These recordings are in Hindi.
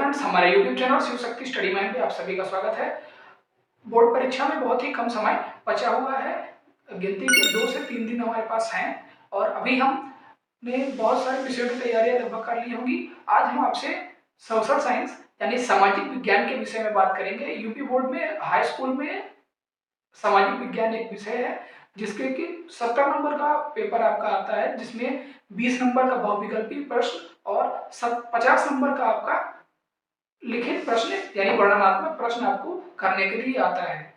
फ्रेंड्स, हमारे YouTube channel Shiv Shakti study man पे आप सभी का स्वागत है। बोर्ड परीक्षा में बहुत ही कम समय बचा हुआ है। गिनती के 2 से 3 दिन हमारे पास हैं और अभी हमने बहुत सारे विषयों की तैयारियां लगभग कर ली होंगी। आज हम आपसे सोशल साइंस यानी सामाजिक विज्ञान के विषय में बात करेंगे। यूपी बोर्ड में हाई स्कूल में सामाजिक विज्ञान एक विषय है जिसके कि 70 नंबर का पेपर आपका आता है, जिसमें 20 नंबर का बहुविकल्पी प्रश्न और 50 नंबर का आपका लिखित प्रश्न यानी वर्णनात्मक प्रश्न आपको करने के लिए आता है।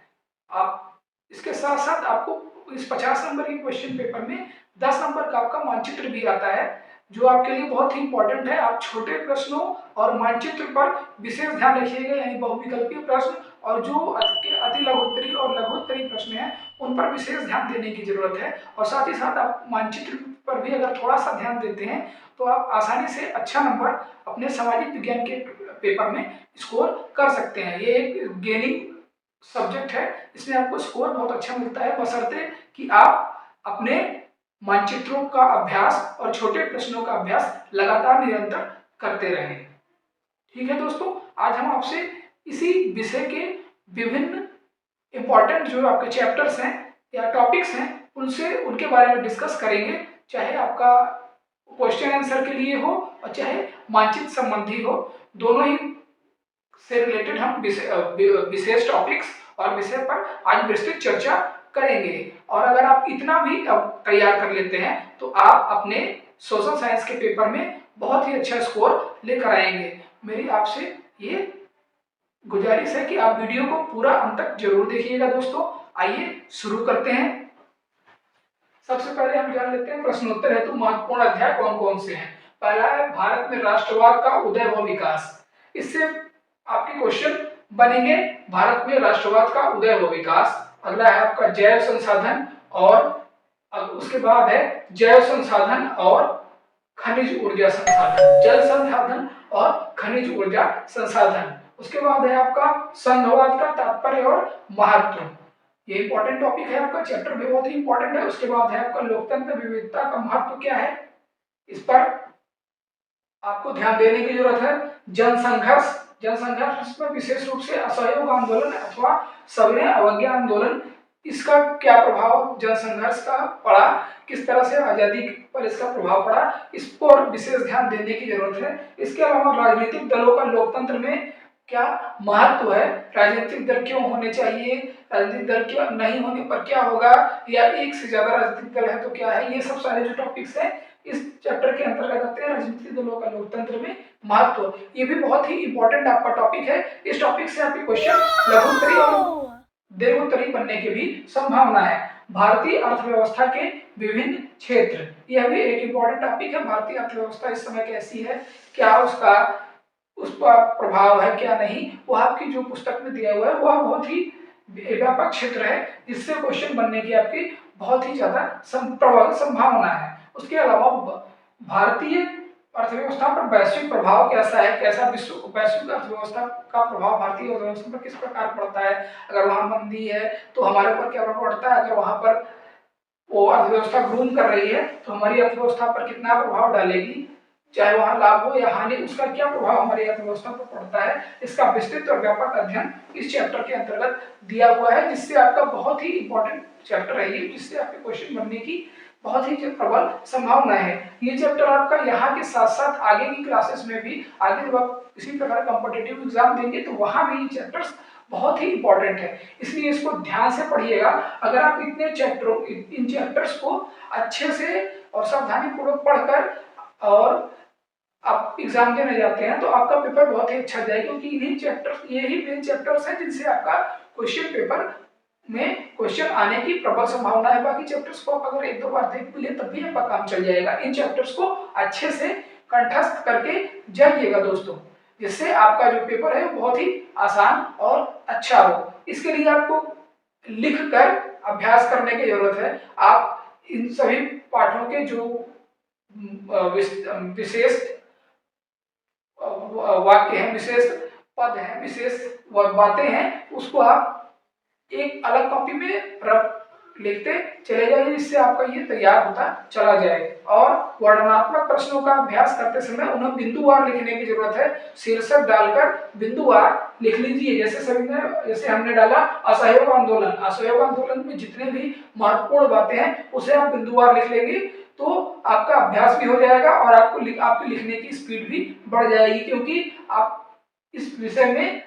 आप इसके साथ साथ आपको इस 50 नंबर के क्वेश्चन पेपर में 10 नंबर का आपका मानचित्र भी आता है, जो आपके लिए बहुत ही इंपॉर्टेंट है। आप छोटे प्रश्नों और मानचित्र पर विशेष ध्यान रखिएगा, यानी बहुविकल्पीय प्रश्न और जो अति लघुत्तरी और लघुत्तरी प्रश्न हैं उन पर विशेष ध्यान देने की जरूरत है। और साथ ही साथ आप मानचित्र पर भी अगर थोड़ा सा ध्यान देते हैं तो आप आसानी से अच्छा नंबर अपने सामाजिक विज्ञान के पेपर में स्कोर कर सकते हैं। ये एक गेनिंग सब्जेक्ट है, इसमें आपको स्कोर बहुत अच्छा मिलता है, बशर्ते कि आप अपने मानचित्रों का अभ्यास और छोटे प्रश्नों का अभ्यास लगातार निरंतर करते रहें। ठीक है दोस्तों, आज हम आपसे इसी विषय के विभिन्न इंपॉर्टेंट जो आपके चैप्टर्स हैं या टॉपिक्स हैं उनके बारे में डिस्कस करेंगे, चाहे आपका क्वेश्चन आंसर के लिए हो और चाहे मानचित्र संबंधी हो। दोनों ही से रिलेटेड हम विशेष टॉपिक्स और विषय पर आज विस्तृत चर्चा करेंगे। और अगर आप इतना भी अब तैयार कर लेते हैं तो आप अपने सोशल साइंस के पेपर में बहुत ही अच्छा स्कोर लेकर आएंगे। मेरी आपसे ये गुजारिश है कि आप वीडियो को पूरा अंत तक जरूर देखिएगा दोस्तों। आइए शुरू करते हैं। सबसे पहले हम जान लेते हैं प्रश्नोत्तर हेतु महत्वपूर्ण अध्याय कौन कौन से हैं। पहला है भारत में राष्ट्रवाद का उदय व विकास। इससे आपके क्वेश्चन बनेंगे भारत में राष्ट्रवाद का उदय व विकास। अगला है आपका जैव संसाधन और उसके बाद है जैव संसाधन और खनिज ऊर्जा संसाधन, जल संसाधन और खनिज ऊर्जा संसाधन। उसके बाद है आपका संघवाद का तात्पर्य और महत्व। ये इंपॉर्टेंट टॉपिक है, आपका चैप्टर भी बहुत ही इंपॉर्टेंट है। उसके बाद है आपका लोकतंत्र विविधता का महत्व क्या है, इस पर आपको ध्यान देने की जरूरत है। जनसंघर्ष, जनसंघर्ष में विशेष रूप से असहयोग आंदोलन अथवा सविनय अवज्ञा आंदोलन, इसका क्या प्रभाव जनसंघर्ष का पड़ा, किस तरह से आजादी पर इसका प्रभाव पड़ा, इस पर विशेष ध्यान देने की जरूरत है। इसके अलावा राजनीतिक दलों का लोकतंत्र में क्या महत्व है, राजनीतिक दल क्यों होने चाहिए, राजनीतिक दल क्यों नहीं होने पर क्या होगा, या एक से ज्यादा राजनीतिक दल है तो क्या है, ये सब सारे जो टॉपिक्स हैं इस चैप्टर के अंतर्गत आते हैं। राजनीतिक दलों का लोकतंत्र में महत्व, ये भी बहुत ही इंपॉर्टेंट आपका टॉपिक है। इस टॉपिक से आपके क्वेश्चन लघुत्तरी और दीर्घोत्तरी बनने की भी संभावना है। भारतीय अर्थव्यवस्था के विभिन्न क्षेत्र, यह भी एक इंपॉर्टेंट टॉपिक है। भारतीय अर्थव्यवस्था इस समय कैसी है, क्या उसका प्रभाव है क्या नहीं, वह आपकी जो पुस्तक में दिया हुआ है वह बहुत ही व्यापक क्षेत्र है, जिससे क्वेश्चन बनने की आपकी बहुत ही ज्यादा प्रबल संभावना है। उसके अलावा भारतीय अर्थव्यवस्था पर वैश्विक प्रभाव कैसा है, कैसा वैश्विक अर्थव्यवस्था का प्रभाव भारतीय अर्थव्यवस्था पर किस प्रकार पड़ता है। अगर वहां मंदी है तो हमारे ऊपर क्या प्रभाव पड़ता है, अगर वहां पर वो अर्थव्यवस्था ग्रूम कर रही है तो हमारी अर्थव्यवस्था पर कितना प्रभाव डालेगी, चाहे वहां लाभ हो या हानि, उसका क्या प्रभाव हमारी अर्थव्यवस्था पर पड़ता है। इसका विस्तृत और व्यापक अध्ययन इस चैप्टर के अंतर्गत दिया हुआ है, जिससे आपका बहुत ही इंपॉर्टेंट चैप्टर है ये, जिससे आपके क्वेश्चन बनने की बहुत ही प्रबल संभावना है। ये चैप्टर आपका यहाँ के साथ साथ आगे की क्लासेस में भी, आगे जब आप इसी प्रकार कॉम्पिटिटिव एग्जाम देंगे तो वहां भी ये चैप्टर्स बहुत ही इंपॉर्टेंट है, इसलिए इसको ध्यान से पढ़िएगा। अगर आप इन चैप्टर्स को अच्छे से और सावधानी पूर्वक पढ़कर और आप एग्जाम देने जाते हैं तो आपका पेपर बहुत ही अच्छा जाएगा, क्योंकि इन्हीं चैप्टर्स, यही मेन चैप्टर्स हैं जिनसे आपका क्वेश्चन पेपर में क्वेश्चन आने की प्रबल संभावना है। बाकी चैप्टर्स को आप अगर एक दो बार देख भी ले तब भी आपका काम चल जाएगा। इन चैप्टर्स को अच्छे से कंठस्थ करके जाइएगा दोस्तों, जिससे आपका जो पेपर है वो बहुत ही आसान और अच्छा हो। इसके लिए आपको लिख कर अभ्यास करने की जरूरत है। आप इन सभी पाठों के जो विशेष वाक्य हैं, विशेष पद हैं, विशेष बातें हैं, उसको आप एक अलग कॉपी में लिखते चले जाइए, जिससे आपका ये तैयार होता चला जाए। और वर्णनात्मक प्रश्नों का अभ्यास करते समय उन्हें बिंदुवार लिखने की जरूरत है। शीर्षक डालकर बिंदुवार लिख लीजिए। जैसे हमने डाला असहयोग आंदोलन, असहयोग आंदोलन में जितने भी महत्वपूर्ण बातें हैं उसे आप बिंदुवार लिख लेंगे तो आपका अभ्यास भी हो जाएगा और आपकी लिखने की स्पीड भी बढ़ जाएगी, क्योंकि आप इस विषय में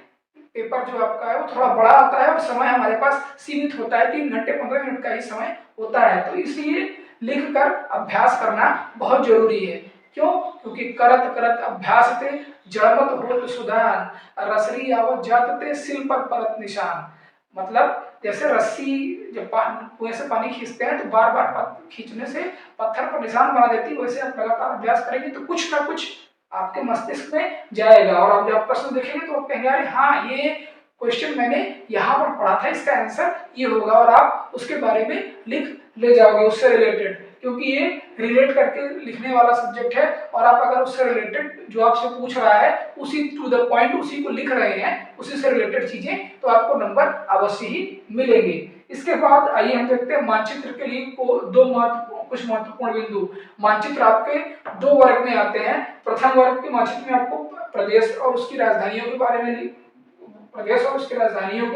पेपर जो आपका है वो थोड़ा बड़ा आता है और समय हमारे पास सीमित होता है, 3 घंटे 15 मिनट का ही समय होता है। तो इसलिए लिखकर अभ्यास करना बहुत जरूरी है। क्यों? क्योंकि करत करत अभ्यासते जड़मत होत सुधान, रसरी आवत जातते सिल पर परत निशान। मतलब जैसे रस्सी जब कुएं से पानी खींचते हैं तो बार बार खींचने से पत्थर पर निशान बना देती है, वैसे आप लगातार अभ्यास करेंगे तो कुछ ना कुछ आपके मस्तिष्क में जाएगा और आप जब प्रश्न देखेंगे तो आप कहेंगे अरे हाँ, ये क्वेश्चन मैंने यहाँ पर पढ़ा था, इसका आंसर ये होगा, और आप उसके बारे में लिख ले जाओगे उससे रिलेटेड, क्योंकि ये रिलेट करके लिखने वाला सब्जेक्ट है। और आप अगर उससे रिलेटेड जो आपसे पूछ रहा है उसी टू द पॉइंट उसी को लिख रहे हैं, उसी से रिलेटेड चीजें, तो आपको नंबर अवश्य ही मिलेंगे। इसके बाद आइए हम देखते हैं मानचित्र के लिए कुछ महत्वपूर्ण बिंदु। मानचित्र आपके 2 वर्ग में आते हैं। प्रथम वर्ग के मानचित्र में आपको प्रदेश और उसकी राजधानियों के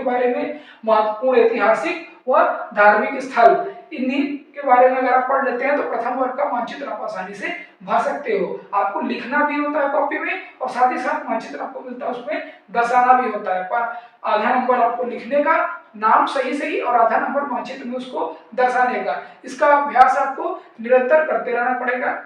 बारे में महत्वपूर्ण ऐतिहासिक व धार्मिक स्थल, इन्हीं के बारे में अगर आप पढ़ लेते हैं तो प्रथम वर्ग का मानचित्र आप आसानी से भर सकते हो। आपको लिखना भी होता है कॉपी में और साथ ही साथ मानचित्र आपको मिलता है उसमें दर्शाना भी होता है। आधा नंबर आपको लिखने का, नाम सही और आधा नंबर मानचित्र में उसको दर्शाने का। इसका अभ्यास आपको निरंतर करते रहना पड़ेगा।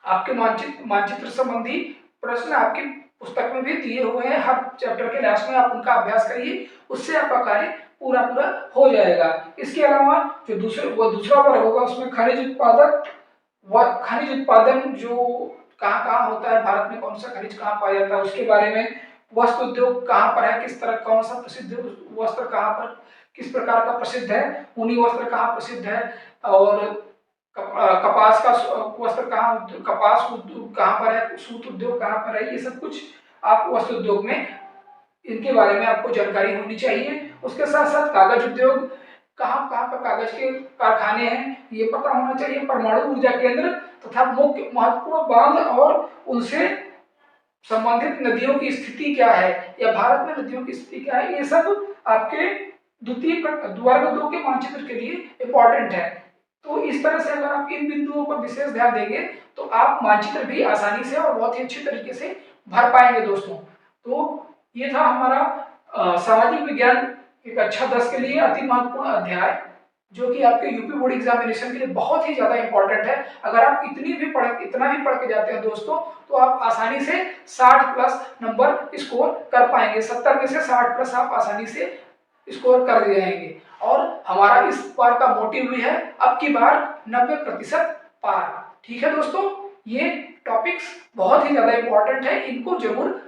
आपके मानचित्र संबंधी प्रश्न आपकी पुस्तक में भी दिए हुए हैं, हर चैप्टर के लास्ट में आप उनका अभ्यास करिए, उससे आपका कार्य पूरा हो जाएगा। इसके अलावा जो दूसरा वर्ग होगा उसमें खनिज उत्पादन जो कहाँ होता है, भारत में कौन सा खनिज कहाँ पाया जाता है उसके बारे में, वस्त्र उद्योग कहाँ पर है, किस तरह कौन सा प्रसिद्ध वस्त्र कहाँ पर किस प्रकार का प्रसिद्ध है, ऊनी वस्त्र कहाँ प्रसिद्ध है, और कपास का वस्त्र कपास उद्योग कहाँ पर है, सूत उद्योग कहाँ पर है, ये सब कुछ आप वस्त्र उद्योग में इनके बारे में आपको जानकारी होनी चाहिए। उसके साथ साथ कागज उद्योग कहाँ पर कागज के कारखाने हैं ये पता होना चाहिए। परमाणु ऊर्जा केंद्र तथा मुख्य महत्वपूर्ण बांध और उनसे संबंधित नदियों की स्थिति क्या है, या भारत में नदियों की स्थिति क्या है, ये सब आपके वर्ग 2 के मानचित्र के लिए इंपॉर्टेंट है। तो इस तरह से अगर आप इन बिंदुओं पर विशेष ध्यान देंगे तो आप मानचित्र भी आसानी से और बहुत ही अच्छे तरीके से भर पाएंगे दोस्तों। तो ये था हमारा सामाजिक विज्ञान की कक्षा 10 के लिए अति महत्वपूर्ण अध्याय, जो कि आपके यूपी बोर्ड एग्जामिनेशन के लिए बहुत ही ज्यादा इंपॉर्टेंट है। अगर आप इतना भी पढ़ के जाते हैं दोस्तों तो आप आसानी से 60 प्लस नंबर स्कोर कर पाएंगे। 70 में से 60 प्लस आप आसानी से स्कोर कर जाएंगे। और हमारा इस बार का मोटिव भी है अब की बार 90% पार। ठीक है दोस्तों, ये टॉपिक्स बहुत ही ज्यादा इंपॉर्टेंट है, इनको जरूर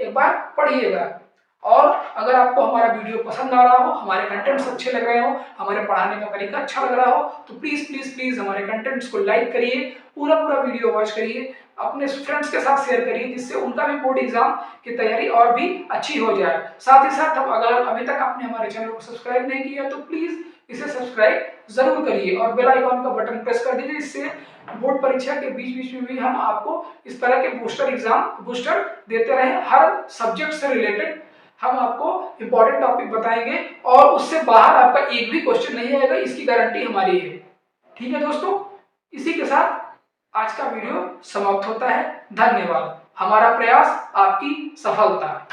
एक बार पढ़िएगा। और अगर आपको हमारा वीडियो पसंद आ रहा हो, हमारे कंटेंट्स अच्छे लग रहे हो, हमारे पढ़ाने का तरीका अच्छा लग रहा हो, तो प्लीज हमारे कंटेंट्स को लाइक करिए, पूरा वीडियो वॉच करिए, अपने फ्रेंड्स के साथ शेयर करिए, जिससे उनका भी बोर्ड एग्जाम की तैयारी और भी अच्छी हो जाए। साथ ही साथ अगर अभी तक आपने हमारे चैनल को सब्सक्राइब नहीं किया तो प्लीज इसे सब्सक्राइब जरूर करिए और बेल आइकॉन का बटन प्रेस कर दीजिए। इससे बोर्ड परीक्षा के बीच में भी हम आपको इस तरह के बूस्टर देते रहे। हर सब्जेक्ट से रिलेटेड हम आपको इंपॉर्टेंट टॉपिक बताएंगे और उससे बाहर आपका एक भी क्वेश्चन नहीं आएगा, इसकी गारंटी हमारी है। ठीक है दोस्तों, इसी के साथ आज का वीडियो समाप्त होता है। धन्यवाद। हमारा प्रयास आपकी सफलता।